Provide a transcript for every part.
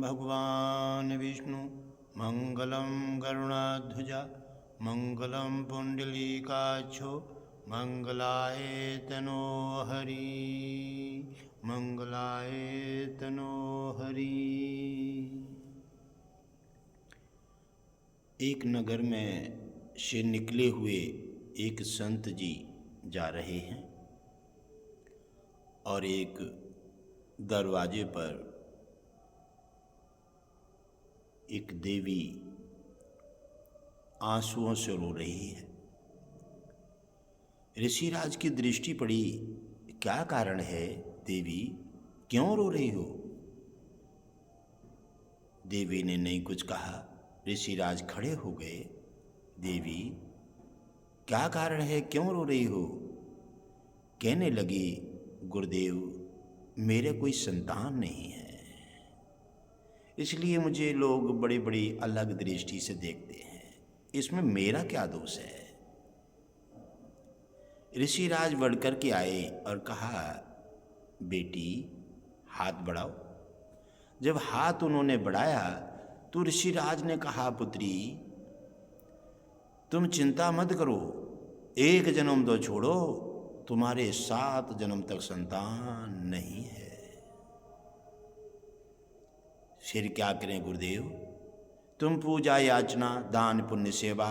भगवान् विष्णु मंगलं गरुणाध्वजा मंगलं पुंडलीकाक्षो मंगलाय तनो हरि मंगलाय तनो हरि। एक नगर में से निकले हुए एक संत जी जा रहे हैं और एक दरवाजे पर एक देवी आंसुओं से रो रही है। ऋषिराज की दृष्टि पड़ी, क्या कारण है देवी, क्यों रो रही हो? देवी ने नहीं कुछ कहा। ऋषिराज खड़े हो गए। देवी, क्या कारण है, क्यों रो रही हो? कहने लगी, गुरुदेव, मेरे कोई संतान नहीं है, इसलिए मुझे लोग बड़ी बड़ी अलग दृष्टि से देखते हैं। इसमें मेरा क्या दोष है? ऋषिराज बढ़कर के आए और कहा, बेटी हाथ बढ़ाओ। जब हाथ उन्होंने बढ़ाया तो ऋषिराज ने कहा, पुत्री तुम चिंता मत करो, एक जन्म तो छोड़ो, तुम्हारे 7 जन्म तक संतान नहीं है। फिर क्या करें गुरुदेव? तुम पूजा याचना दान पुण्य सेवा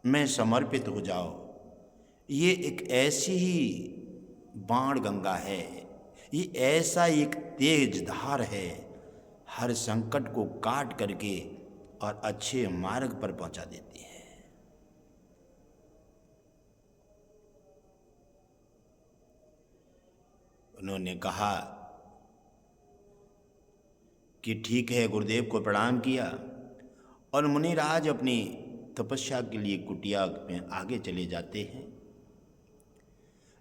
में समर्पित हो जाओ। ये एक ऐसी ही बाण गंगा है, ये ऐसा एक तेज धार है, हर संकट को काट करके और अच्छे मार्ग पर पहुंचा देती है। उन्होंने कहा कि ठीक है, गुरुदेव को प्रणाम किया और मुनिराज अपनी तपस्या के लिए कुटिया में आगे चले जाते हैं।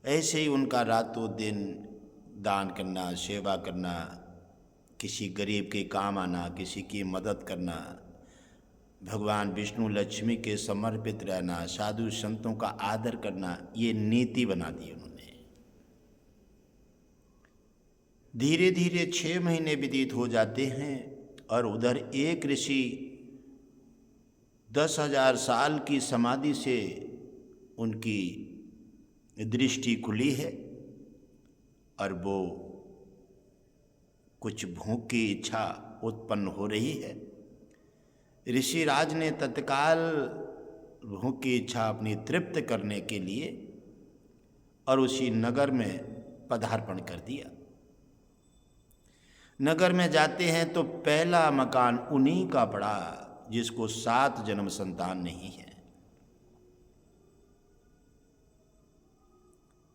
ऐसे ही उनका रातों दिन दान करना, सेवा करना, किसी गरीब के काम आना, किसी की मदद करना, भगवान विष्णु लक्ष्मी के समर्पित रहना, साधु संतों का आदर करना, ये नीति बना दी उन्होंने। धीरे धीरे 6 महीने व्यतीत हो जाते हैं और उधर एक ऋषि 10,000 साल की समाधि से उनकी दृष्टि खुली है और वो कुछ भूख की इच्छा उत्पन्न हो रही है। ऋषिराज ने तत्काल भूख की इच्छा अपनी तृप्त करने के लिए और उसी नगर में पदार्पण कर दिया। नगर में जाते हैं तो पहला मकान उन्हीं का पड़ा जिसको 7 जन्म संतान नहीं है।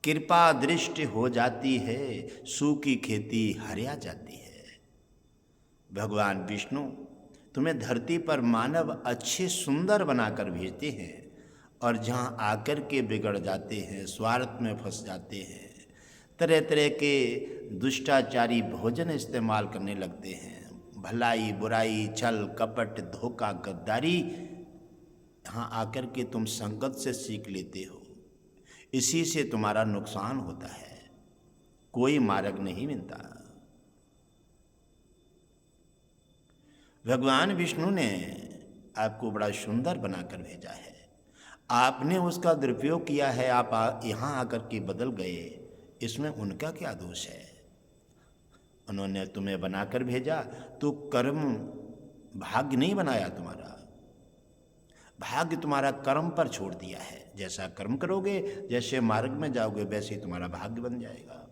कृपा दृष्टि हो जाती है, सूखी खेती हरिया जाती है। भगवान विष्णु तुम्हें धरती पर मानव अच्छे सुंदर बनाकर भेजते हैं और जहाँ आकर के बिगड़ जाते हैं, स्वार्थ में फंस जाते हैं, तरह तरह के दुष्टाचारी भोजन इस्तेमाल करने लगते हैं, भलाई बुराई छल कपट धोखा गद्दारी, यहाँ आकर के तुम संगत से सीख लेते हो। इसी से तुम्हारा नुकसान होता है, कोई मार्ग नहीं मिलता। भगवान विष्णु ने आपको बड़ा सुंदर बनाकर भेजा है, आपने उसका दुरुपयोग किया है, आप यहाँ आकर के बदल गए, इसमें उनका क्या दोष है? उन्होंने तुम्हें बनाकर भेजा तो कर्म भाग्य नहीं बनाया, तुम्हारा भाग्य तुम्हारा कर्म पर छोड़ दिया है। जैसा कर्म करोगे, जैसे मार्ग में जाओगे, वैसे ही तुम्हारा भाग्य बन जाएगा।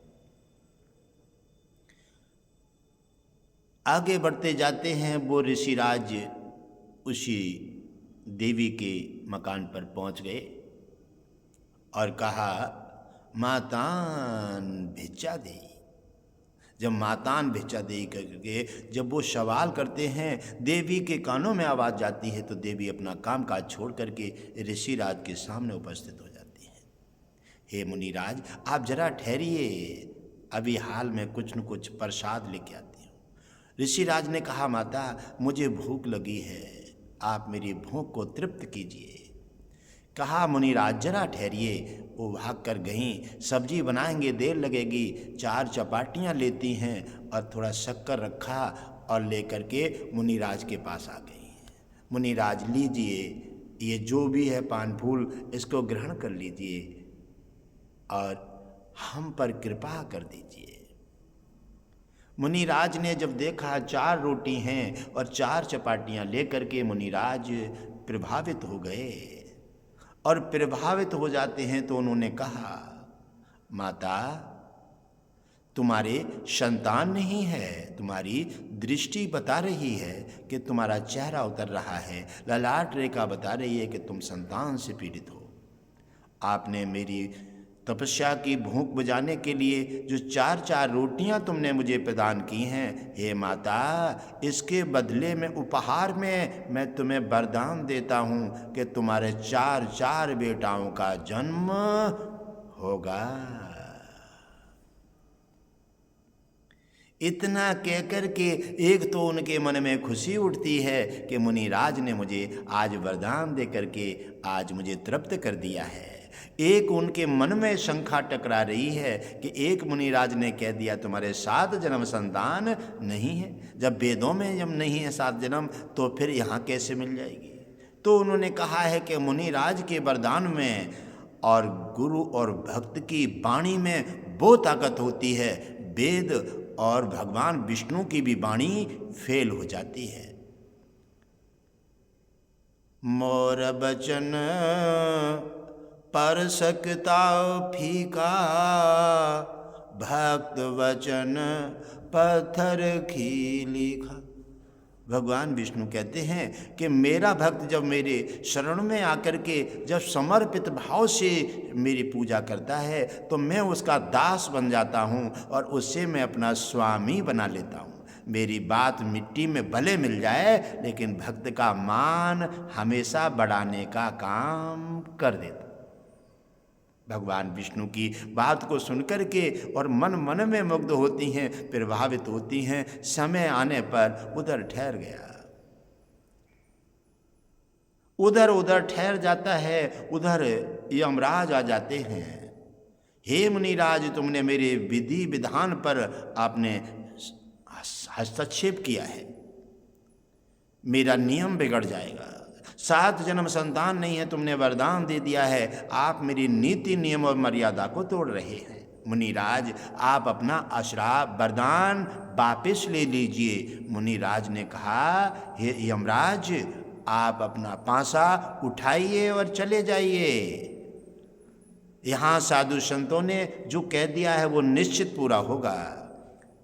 आगे बढ़ते जाते हैं। वो ऋषिराज उसी देवी के मकान पर पहुंच गए और कहा, मातान भिक्षा दे। जब मातान भिक्षा दे करके जब वो सवाल करते हैं, देवी के कानों में आवाज़ जाती है तो देवी अपना काम काज छोड़ करके ऋषिराज के सामने उपस्थित हो जाती है। हे मुनिराज, आप जरा ठहरिए, अभी हाल में कुछ न कुछ प्रसाद लेके आती हूँ। ऋषिराज ने कहा, माता मुझे भूख लगी है, आप मेरी भूख को तृप्त कीजिए। कहा मुनिराज जरा ठहरिए। वो भाग कर गईं। सब्जी बनाएंगे, देर लगेगी। 4 चपाटियाँ लेती हैं और थोड़ा शक्कर रखा और लेकर के मुनिराज के पास आ गई। मुनिराज लीजिए, ये जो भी है पान फूल, इसको ग्रहण कर लीजिए और हम पर कृपा कर दीजिए। मुनिराज ने जब देखा 4 रोटी हैं और 4 चपाटियाँ लेकर के मुनिराज प्रभावित हो गए। और प्रभावित हो जाते हैं तो उन्होंने कहा, माता तुम्हारे संतान नहीं है, तुम्हारी दृष्टि बता रही है कि तुम्हारा चेहरा उतर रहा है, ललाट रेखा बता रही है कि तुम संतान से पीड़ित हो। आपने मेरी तपस्या की भूख बुझाने के लिए जो 4 रोटियां तुमने मुझे प्रदान की हैं, हे माता, इसके बदले में उपहार में मैं तुम्हें वरदान देता हूँ कि तुम्हारे 4 बेटाओं का जन्म होगा। इतना कहकर के एक तो उनके मन में खुशी उठती है कि मुनिराज ने मुझे आज वरदान दे करके आज मुझे तृप्त कर दिया है। एक उनके मन में शंका टकरा रही है कि एक मुनिराज ने कह दिया तुम्हारे 7 जन्म संतान नहीं है। जब वेदों में जब नहीं है 7 जन्म तो फिर यहाँ कैसे मिल जाएगी। तो उन्होंने कहा है कि मुनिराज के वरदान में और गुरु और भक्त की वाणी में वो ताकत होती है, वेद और भगवान विष्णु की भी वाणी फेल हो जाती है। मोर बचन पर सकता फीका, भक्त वचन पत्थर की लिखा। भगवान विष्णु कहते हैं कि मेरा भक्त जब मेरे शरण में आकर के जब समर्पित भाव से मेरी पूजा करता है तो मैं उसका दास बन जाता हूँ और उससे मैं अपना स्वामी बना लेता हूँ। मेरी बात मिट्टी में भले मिल जाए लेकिन भक्त का मान हमेशा बढ़ाने का काम कर देता। भगवान विष्णु की बात को सुनकर के और मन में मुग्ध होती हैं, प्रभावित होती हैं। समय आने पर उधर ठहर गया, उधर ठहर जाता है। उधर यमराज आ जाते हैं। हे मुनिराज, तुमने मेरे विधि विधान पर आपने हस्तक्षेप किया है, मेरा नियम बिगड़ जाएगा। 7 जन्म संतान नहीं है, तुमने वरदान दे दिया है, आप मेरी नीति नियम और मर्यादा को तोड़ रहे हैं। मुनिराज, आप अपना अश्राप वरदान वापस ले लीजिए। मुनिराज ने कहा, हे यमराज, आप अपना पांसा उठाइए और चले जाइए। यहाँ साधु संतों ने जो कह दिया है वो निश्चित पूरा होगा।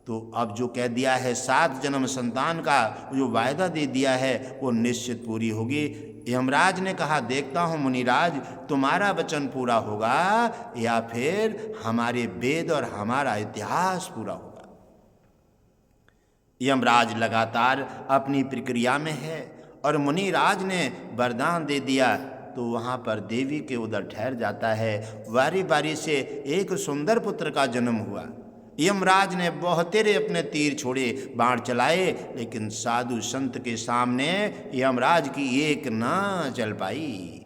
तो अब जो कह दिया है 7 जन्म संतान का जो वायदा दे दिया है वो निश्चित पूरी होगी। यमराज ने कहा, देखता हूँ मुनिराज, तुम्हारा वचन पूरा होगा या फिर हमारे वेद और हमारा इतिहास पूरा होगा। यमराज लगातार अपनी प्रक्रिया में है और मुनिराज ने वरदान दे दिया तो वहाँ पर देवी के उधर ठहर जाता है। बारी बारी से एक सुंदर पुत्र का जन्म हुआ। यमराज ने बहुतेरे अपने तीर छोड़े, बाण चलाए, लेकिन साधु संत के सामने यमराज की एक ना चल पाई।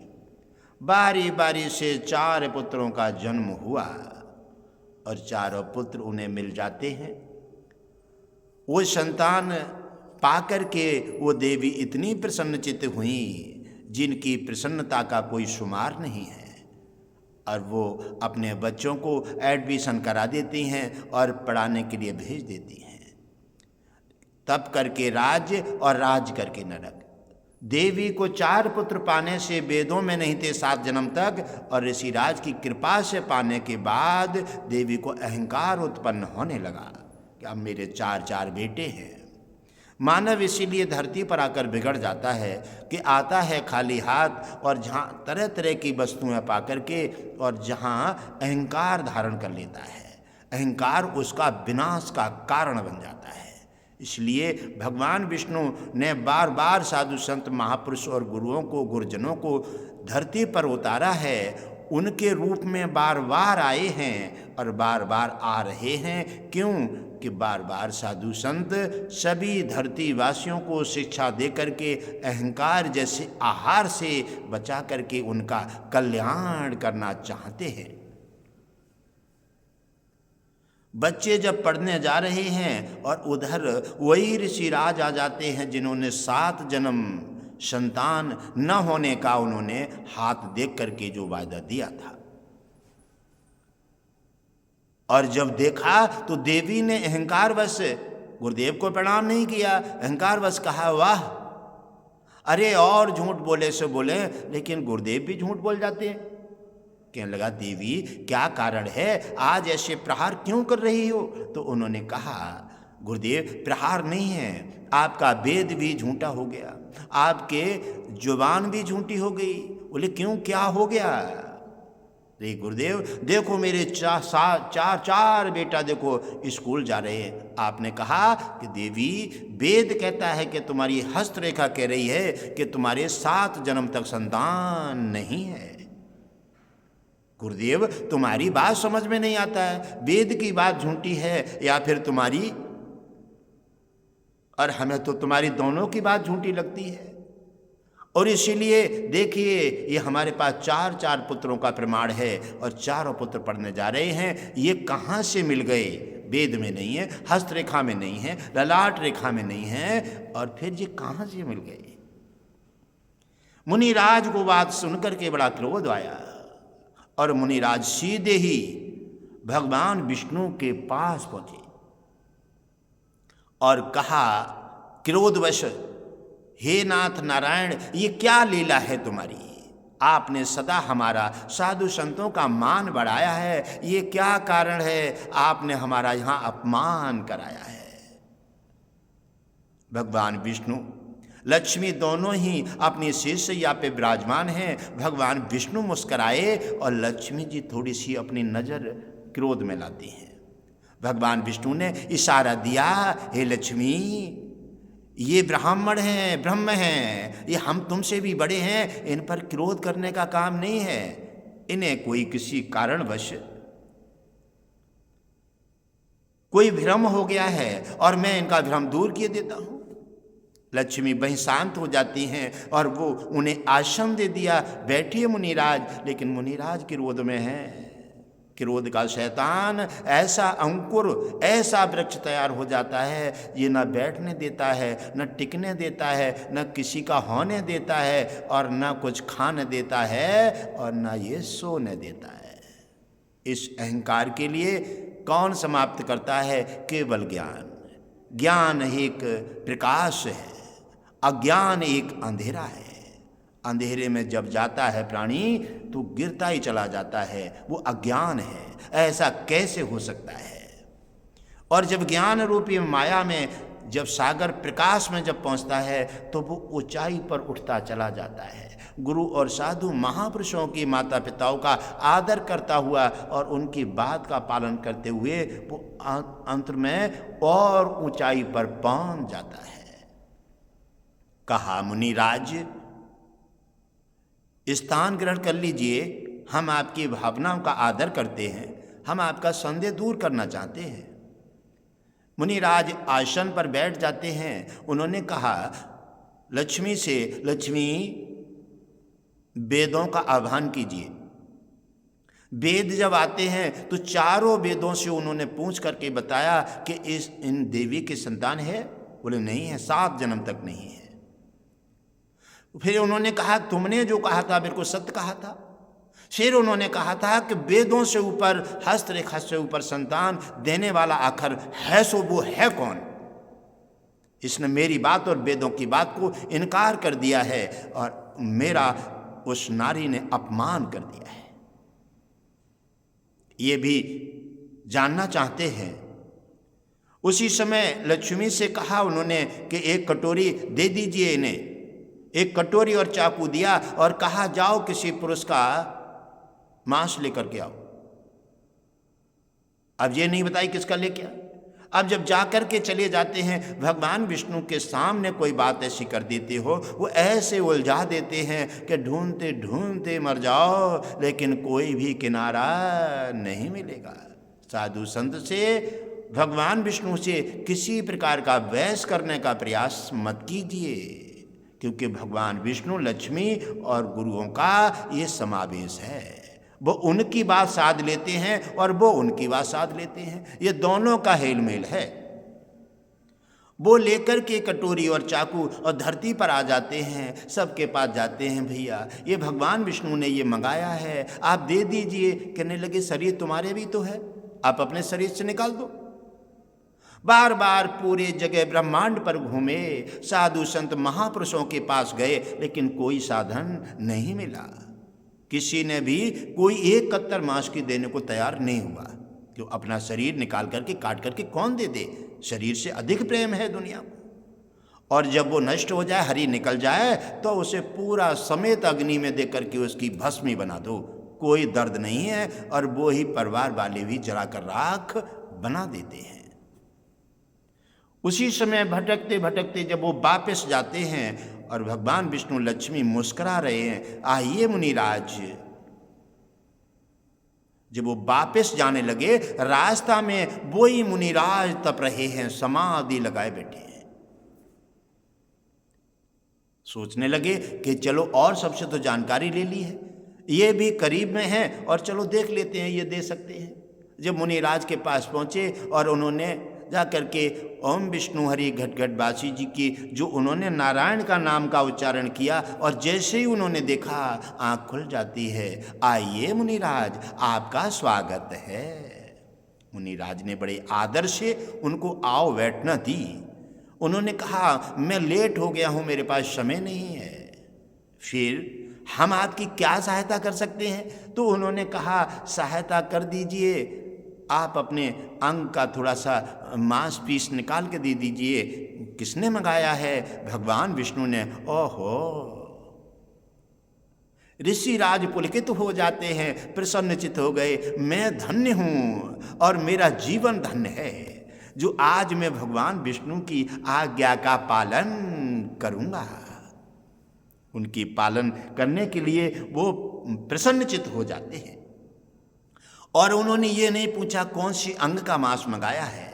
बारी बारी से 4 पुत्रों का जन्म हुआ और 4 पुत्र उन्हें मिल जाते हैं। वो संतान पाकर के वो देवी इतनी प्रसन्नचित्त हुई जिनकी प्रसन्नता का कोई शुमार नहीं है, और वो अपने बच्चों को एडमिशन करा देती हैं और पढ़ाने के लिए भेज देती हैं। तप करके राज्य और राज करके नरक। देवी को 4 पुत्र पाने से वेदों में नहीं थे 7 जन्म तक, और ऋषिराज की कृपा से पाने के बाद देवी को अहंकार उत्पन्न होने लगा कि अब मेरे 4 बेटे हैं। मानव इसीलिए धरती पर आकर बिगड़ जाता है कि आता है खाली हाथ और जहाँ तरह तरह की वस्तुएं पा करके और जहाँ अहंकार धारण कर लेता है, अहंकार उसका विनाश का कारण बन जाता है। इसलिए भगवान विष्णु ने बार बार साधु संत महापुरुष और गुरुओं को, गुरुजनों को धरती पर उतारा है। उनके रूप में बार बार आए हैं और बार बार आ रहे हैं। क्यों? कि बार बार साधु संत सभी धरती वासियों को शिक्षा दे करके अहंकार जैसे आहार से बचा करके उनका कल्याण करना चाहते हैं। बच्चे जब पढ़ने जा रहे हैं और उधर वही ऋषिराज आ जाते हैं जिन्होंने 7 जन्म संतान न होने का उन्होंने हाथ देख करके जो वायदा दिया था, और जब देखा तो देवी ने अहंकारवश गुरुदेव को प्रणाम नहीं किया, अहंकारवश कहा वाह, अरे और झूठ बोले से बोले, लेकिन गुरुदेव भी झूठ बोल जाते हैं। कहने लगा देवी क्या कारण है, आज ऐसे प्रहार क्यों कर रही हो? तो उन्होंने कहा गुरुदेव प्रहार नहीं है, आपका वेद भी झूठा हो गया, आपके जुबान भी झूठी हो गई। बोले क्यों, क्या हो गया? रे गुरुदेव देखो मेरे चार बेटा देखो स्कूल जा रहे हैं। आपने कहा कि देवी वेद कहता है कि तुम्हारी हस्तरेखा कह रही है कि तुम्हारे 7 जन्म तक संतान नहीं है। गुरुदेव तुम्हारी बात समझ में नहीं आता है, वेद की बात झूठी है या फिर तुम्हारी, और हमें तो तुम्हारी दोनों की बात झूठी लगती है। और इसीलिए देखिए ये हमारे पास 4 पुत्रों का प्रमाण है और चारों पुत्र पढ़ने जा रहे हैं। ये कहाँ से मिल गए? वेद में नहीं है, हस्तरेखा में नहीं है, ललाट रेखा में नहीं है, और फिर ये कहाँ से मिल गए? मुनिराज को बात सुनकर के बड़ा क्रोध आया और मुनिराज सीधे ही भगवान विष्णु के पास पहुंचे और कहा क्रोधवश, हे नाथ नारायण ये क्या लीला है तुम्हारी? आपने सदा हमारा साधु संतों का मान बढ़ाया है, ये क्या कारण है आपने हमारा यहाँ अपमान कराया है? भगवान विष्णु लक्ष्मी दोनों ही अपनी शीर्षैया पे विराजमान हैं। भगवान विष्णु मुस्कराए और लक्ष्मी जी थोड़ी सी अपनी नज़र क्रोध में लाती हैं। भगवान विष्णु ने इशारा दिया, हे लक्ष्मी ये ब्राह्मण हैं, ब्रह्म हैं, ये हम तुमसे भी बड़े हैं, इन पर क्रोध करने का काम नहीं है। इन्हें कोई किसी कारणवश कोई भ्रम हो गया है और मैं इनका भ्रम दूर किए देता हूं। लक्ष्मी वहीं शांत हो जाती हैं और वो उन्हें आश्रम दे दिया, बैठिए मुनिराज। लेकिन मुनिराज क्रोध में हैं। क्रोध का शैतान ऐसा अंकुर, ऐसा वृक्ष तैयार हो जाता है, ये न बैठने देता है, न टिकने देता है, न किसी का होने देता है, और न कुछ खाने देता है, और न ये सोने देता है। इस अहंकार के लिए कौन समाप्त करता है? केवल ज्ञान। ज्ञान एक प्रकाश है, अज्ञान एक अंधेरा है। अंधेरे में जब जाता है प्राणी तो गिरता ही चला जाता है, वो अज्ञान है। ऐसा कैसे हो सकता है? और जब ज्ञान रूपी माया में, जब सागर प्रकाश में जब पहुंचता है तो वो ऊंचाई पर उठता चला जाता है। गुरु और साधु महापुरुषों की, माता पिताओं का आदर करता हुआ और उनकी बात का पालन करते हुए वो अंत में और ऊंचाई पर पहुंच जाता है। कहा मुनिराज स्थान ग्रहण कर लीजिए, हम आपकी भावनाओं का आदर करते हैं, हम आपका संदेह दूर करना चाहते हैं। मुनिराज आसन पर बैठ जाते हैं। उन्होंने कहा लक्ष्मी से, लक्ष्मी वेदों का आह्वान कीजिए। वेद जब आते हैं तो चारों वेदों से उन्होंने पूछ करके बताया कि इन देवी के संतान है? बोले नहीं है, 7 जन्म तक नहीं है। फिर उन्होंने कहा तुमने जो कहा था मेरे को सत्य कहा था। फिर उन्होंने कहा था कि वेदों से ऊपर, हस्तरेखा से ऊपर संतान देने वाला आखिर है सो वो है कौन? इसने मेरी बात और वेदों की बात को इनकार कर दिया है और मेरा उस नारी ने अपमान कर दिया है। ये भी जानना चाहते हैं। उसी समय लक्ष्मी से कहा उन्होंने कि एक कटोरी दे दीजिए इन्हें। एक कटोरी और चाकू दिया और कहा जाओ किसी पुरुष का मांस लेकर के आओ। अब ये नहीं बताई किसका लेके आए। अब जब जाकर के चले जाते हैं, भगवान विष्णु के सामने कोई बात ऐसी कर देते हो, वो ऐसे उलझा देते हैं कि ढूंढते ढूंढते मर जाओ, लेकिन कोई भी किनारा नहीं मिलेगा। साधु संत से भगवान विष्णु से किसी प्रकार का बहस करने का प्रयास मत कीजिए, क्योंकि भगवान विष्णु लक्ष्मी और गुरुओं का ये समावेश है। वो उनकी बात साध लेते हैं और वो उनकी बात साध लेते हैं, ये दोनों का हेल मेल है। वो लेकर के कटोरी और चाकू और धरती पर आ जाते हैं, सबके पास जाते हैं, भैया ये भगवान विष्णु ने ये मंगाया है, आप दे दीजिए। कहने लगे शरीर तुम्हारे भी तो है, आप अपने शरीर से निकाल दो। बार बार पूरे जगह ब्रह्मांड पर घूमे, साधु संत महापुरुषों के पास गए, लेकिन कोई साधन नहीं मिला। किसी ने भी कोई एक कत्तर मांस की देने को तैयार नहीं हुआ। क्यों? अपना शरीर निकाल करके काट करके कौन दे दे? शरीर से अधिक प्रेम है दुनिया को। और जब वो नष्ट हो जाए, हरि निकल जाए, तो उसे पूरा समेत अग्नि में दे करके उसकी भस्मी बना दो, कोई दर्द नहीं है। और वो ही परिवार वाले भी जलाकर राख बना देते हैं। उसी समय भटकते भटकते जब वो वापस जाते हैं और भगवान विष्णु लक्ष्मी मुस्कुरा रहे हैं, आइए मुनिराज। जब वो वापस जाने लगे, रास्ता में वो ही मुनिराज तप रहे हैं, समाधि लगाए बैठे हैं। सोचने लगे कि चलो और सबसे तो जानकारी ले ली है, ये भी करीब में है और चलो देख लेते हैं, ये दे सकते हैं। जब मुनिराज के पास पहुंचे और उन्होंने जा करके ओम विष्णु हरि घट घट बासी जी की जो उन्होंने नारायण का नाम का उच्चारण किया, और जैसे ही उन्होंने देखा आँख खुल जाती है। आइए मुनिराज, आपका स्वागत है। मुनिराज ने बड़े आदर से उनको आओ बैठना दी। उन्होंने कहा मैं लेट हो गया हूँ, मेरे पास समय नहीं है, फिर हम आपकी क्या सहायता कर सकते हैं? तो उन्होंने कहा सहायता कर दीजिए, आप अपने अंग का थोड़ा सा मांस पीस निकाल के दे दीजिए। किसने मंगाया है? भगवान विष्णु ने। ओहो, ऋषिराज पुलकित हो जाते हैं, प्रसन्नचित हो गए। मैं धन्य हूँ और मेरा जीवन धन्य है जो आज मैं भगवान विष्णु की आज्ञा का पालन करूँगा। उनकी पालन करने के लिए वो प्रसन्नचित हो जाते हैं। और उन्होंने ये नहीं पूछा कौन सी अंग का मांस मंगाया है।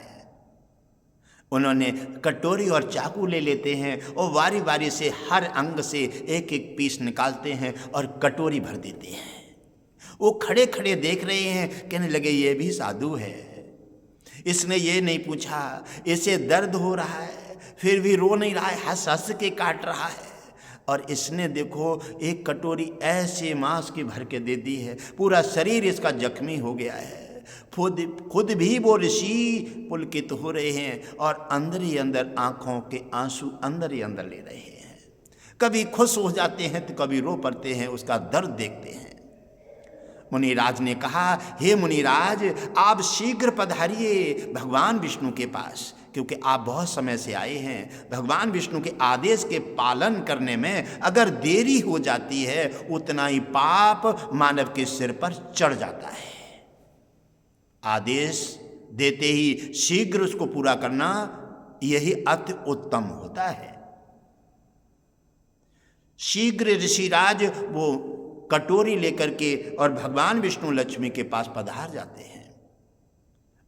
उन्होंने कटोरी और चाकू ले लेते हैं और वारी वारी से हर अंग से एक एक पीस निकालते हैं और कटोरी भर देते हैं। वो खड़े खड़े देख रहे हैं, कहने लगे ये भी साधु है। इसने ये नहीं पूछा इसे दर्द हो रहा है, फिर भी रो नहीं रहा है, हंस हंस के काट रहा है। और इसने देखो एक कटोरी ऐसे मांस की भर के दे दी है, पूरा शरीर इसका जख्मी हो गया है। खुद भी वो ऋषि पुलकित हो रहे हैं और अंदर ही अंदर आंखों के आंसू अंदर ही अंदर ले रहे हैं। कभी खुश हो जाते हैं तो कभी रो पड़ते हैं, उसका दर्द देखते हैं। मुनिराज ने कहा हे मुनिराज, आप शीघ्र पधारिए भगवान विष्णु के पास, क्योंकि आप बहुत समय से आए हैं। भगवान विष्णु के आदेश के पालन करने में अगर देरी हो जाती है, उतना ही पाप मानव के सिर पर चढ़ जाता है। आदेश देते ही शीघ्र उसको पूरा करना, यही अति उत्तम होता है। शीघ्र ऋषिराज वो कटोरी लेकर के और भगवान विष्णु लक्ष्मी के पास पधार जाते हैं।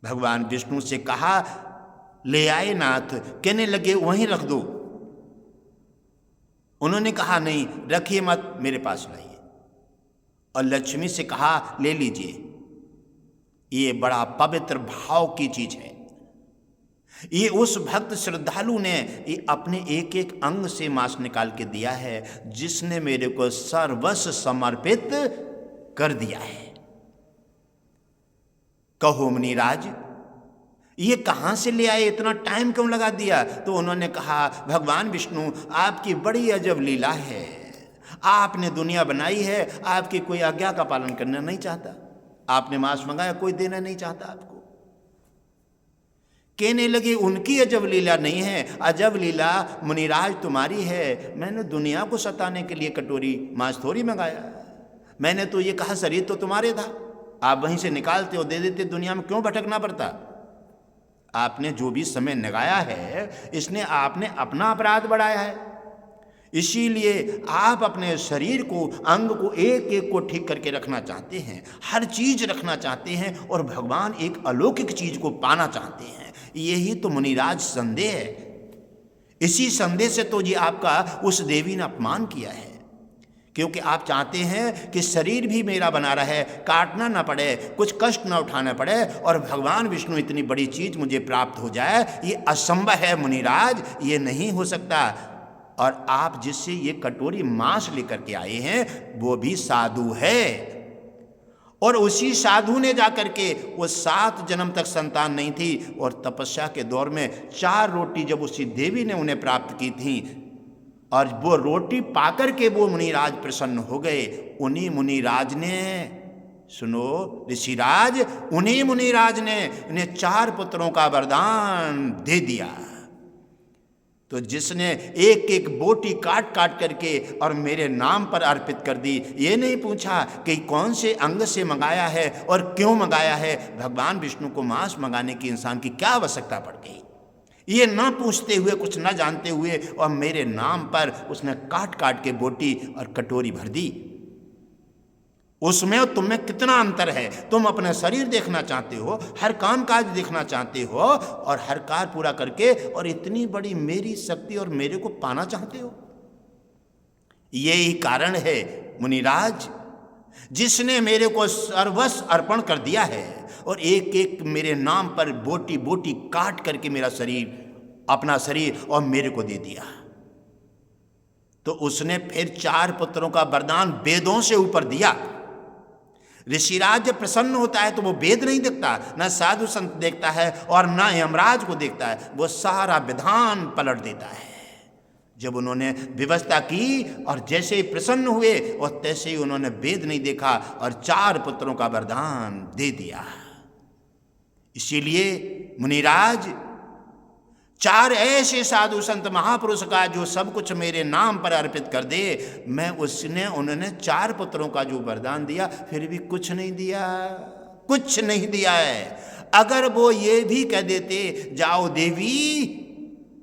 भगवान विष्णु से कहा ले आए नाथ। कहने लगे वहीं रख दो। उन्होंने कहा नहीं रखिए मत, मेरे पास लाइए। और लक्ष्मी से कहा ले लीजिए, ये बड़ा पवित्र भाव की चीज है। ये उस भक्त श्रद्धालु ने ये अपने एक एक अंग से मांस निकाल के दिया है, जिसने मेरे को सर्वस्व समर्पित कर दिया है। कहो मुनिराज ये कहाँ से ले आए, इतना टाइम क्यों लगा दिया? तो उन्होंने कहा भगवान विष्णु आपकी बड़ी अजब लीला है। आपने दुनिया बनाई है, आपकी कोई आज्ञा का पालन करना नहीं चाहता। आपने मांस मंगाया, कोई देना नहीं चाहता आपको। कहने लगे उनकी अजब लीला नहीं है, अजब लीला मुनिराज तुम्हारी है। मैंने दुनिया को सताने के लिए कटोरी मांस थोड़ी मंगाया। मैंने तो ये कहा शरीर तो तुम्हारे था, आप वहीं से निकालते हो दे देते, दुनिया में क्यों भटकना पड़ता? आपने जो भी समय लगाया है, इसने आपने अपना अपराध बढ़ाया है। इसीलिए आप अपने शरीर को, अंग को एक एक को ठीक करके रखना चाहते हैं, हर चीज रखना चाहते हैं और भगवान एक अलौकिक चीज को पाना चाहते हैं। यही तो मुनिराज संदेह है। इसी संदेह से तो जी आपका उस देवी ने अपमान किया है, क्योंकि आप चाहते हैं कि शरीर भी मेरा बना रहे, काटना ना पड़े, कुछ कष्ट ना उठाना पड़े, और भगवान विष्णु इतनी बड़ी चीज मुझे प्राप्त हो जाए, ये असंभव है मुनिराज, ये नहीं हो सकता। और आप जिससे ये कटोरी मांस लेकर के आए हैं वो भी साधु है, और उसी साधु ने जाकर के वो 7 जन्म तक संतान नहीं थी, और तपस्या के दौर में 4 रोटी जब उसी देवी ने उन्हें प्राप्त की थी, और वो रोटी पाकर के वो मुनिराज प्रसन्न हो गए। उन्हीं मुनिराज ने, सुनो ऋषिराज, उन्हीं मुनिराज ने उन्हें 4 पुत्रों का वरदान दे दिया। तो जिसने एक एक बोटी काट काट करके और मेरे नाम पर अर्पित कर दी, ये नहीं पूछा कि कौन से अंग से मंगाया है और क्यों मंगाया है। भगवान विष्णु को मांस मंगाने की इंसान की क्या आवश्यकता पड़ गई, ये ना पूछते हुए, कुछ ना जानते हुए, और मेरे नाम पर उसने काट काट के बोटी और कटोरी भर दी। उसमें और तुम में कितना अंतर है। तुम अपना शरीर देखना चाहते हो, हर काम काज देखना चाहते हो, और हर कार्य पूरा करके, और इतनी बड़ी मेरी शक्ति और मेरे को पाना चाहते हो। यही कारण है मुनिराज, जिसने मेरे को सर्वस्व अर्पण कर दिया है, और एक एक मेरे नाम पर बोटी बोटी काट करके मेरा शरीर, अपना शरीर और मेरे को दे दिया। तो उसने फिर 4 पुत्रों का वरदान वेदों से ऊपर दिया। ऋषिराज जब प्रसन्न होता है तो वो वेद नहीं देखता, ना साधु संत देखता है, और ना यमराज को देखता है, वो सारा विधान पलट देता है। जब उन्होंने व्यवस्था की और जैसे ही प्रसन्न हुए और तैसे ही उन्होंने वेद नहीं देखा और 4 पुत्रों का वरदान दे दिया। इसीलिए मुनिराज, 4 ऐसे साधु संत महापुरुष का जो सब कुछ मेरे नाम पर अर्पित कर दे, मैं उन्होंने 4 पुत्रों का जो वरदान दिया, फिर भी कुछ नहीं दिया, कुछ नहीं दिया है। अगर वो ये भी कह देते, जाओ देवी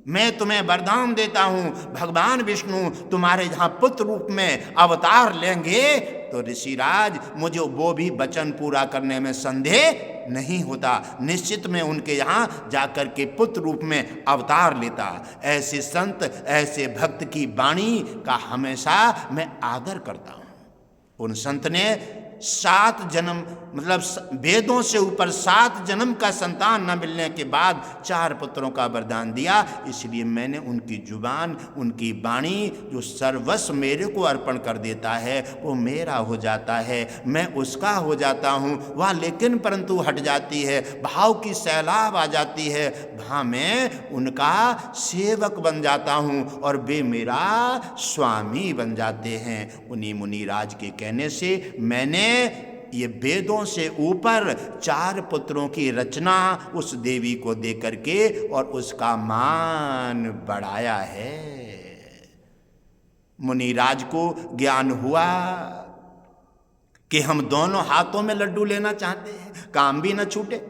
मैं तुम्हें वरदान देता हूं, भगवान विष्णु तुम्हारे जहां पुत्र रूप में अवतार लेंगे, तो ऋषिराज मुझे वो भी वचन पूरा करने में संदेह नहीं होता। निश्चित में उनके यहाँ जाकर के पुत्र रूप में अवतार लेता। ऐसे संत, ऐसे भक्त की वाणी का हमेशा मैं आदर करता हूँ। उन संत ने 7 जन्म, मतलब वेदों से ऊपर 7 जन्म का संतान न मिलने के बाद 4 पुत्रों का वरदान दिया। इसलिए मैंने उनकी जुबान, उनकी वाणी, जो सर्वस्व मेरे को अर्पण कर देता है, वो मेरा हो जाता है, मैं उसका हो जाता हूँ। वह लेकिन परंतु हट जाती है, भाव की सैलाब आ जाती है, वहाँ मैं उनका सेवक बन जाता हूँ और वे मेरा स्वामी बन जाते हैं। उन्हीं मुनिराज के कहने से मैंने ये वेदों से ऊपर 4 पुत्रों की रचना उस देवी को दे करके और उसका मान बढ़ाया है। मुनिराज को ज्ञान हुआ कि हम दोनों हाथों में लड्डू लेना चाहते हैं, काम भी न छूटे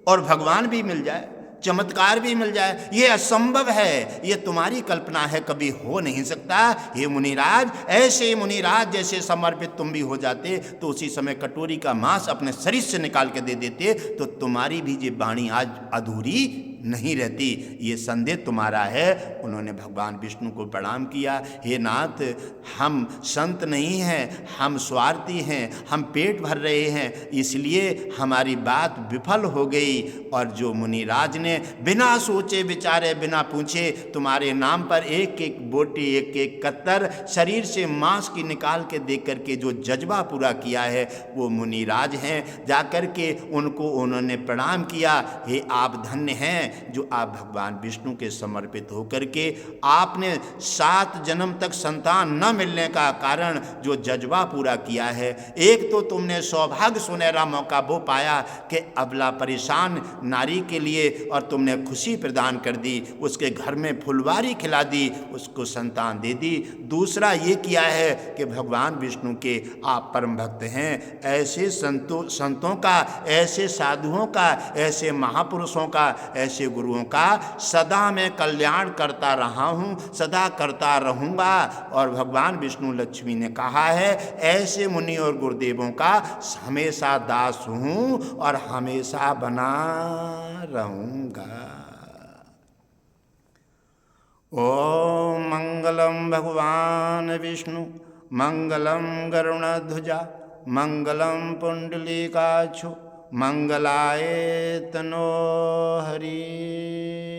और भगवान भी मिल जाए, चमत्कार भी मिल जाए। ये असंभव है, ये तुम्हारी कल्पना है, कभी हो नहीं सकता। हे मुनिराज, ऐसे मुनिराज जैसे समर्पित तुम भी हो जाते तो उसी समय कटोरी का मांस अपने शरीर से निकाल के दे देते, तो तुम्हारी भी ये वाणी आज अधूरी नहीं रहती। ये संदेह तुम्हारा है। उन्होंने भगवान विष्णु को प्रणाम किया। हे नाथ, हम संत नहीं हैं, हम स्वार्थी हैं, हम पेट भर रहे हैं, इसलिए हमारी बात विफल हो गई। और जो मुनिराज ने बिना सोचे विचारे, बिना पूछे तुम्हारे नाम पर एक एक बोटी, एक एक कत्तर शरीर से मांस की निकाल के दे करके जो जज्बा पूरा किया है, वो मुनिराज हैं। जाकर के उनको उन्होंने प्रणाम किया। हे आप धन्य हैं जो आप भगवान विष्णु के समर्पित होकर के आपने 7 जन्म तक संतान न मिलने का कारण जो जज्बा पूरा किया है। एक तो तुमने सौभाग्य सुनहरा मौका वो पाया कि अबला परेशान नारी के लिए, और तुमने खुशी प्रदान कर दी, उसके घर में फुलवारी खिला दी, उसको संतान दे दी। दूसरा ये किया है कि भगवान विष्णु के आप परम भक्त हैं। ऐसे संतों का, ऐसे साधुओं का, ऐसे महापुरुषों का, ऐसे गुरुओं का सदा मैं कल्याण करता रहा हूँ, सदा करता रहूँगा। और भगवान विष्णु लक्ष्मी ने कहा है, ऐसे मुनि और गुरुदेवों का हमेशा दास हूँ और हमेशा बना रहूँगा। ओम मंगलम भगवान विष्णु मंगलम गरुणध्वजा मंगलम पुंडलीकाक्षो मंगलाय तनो हरि।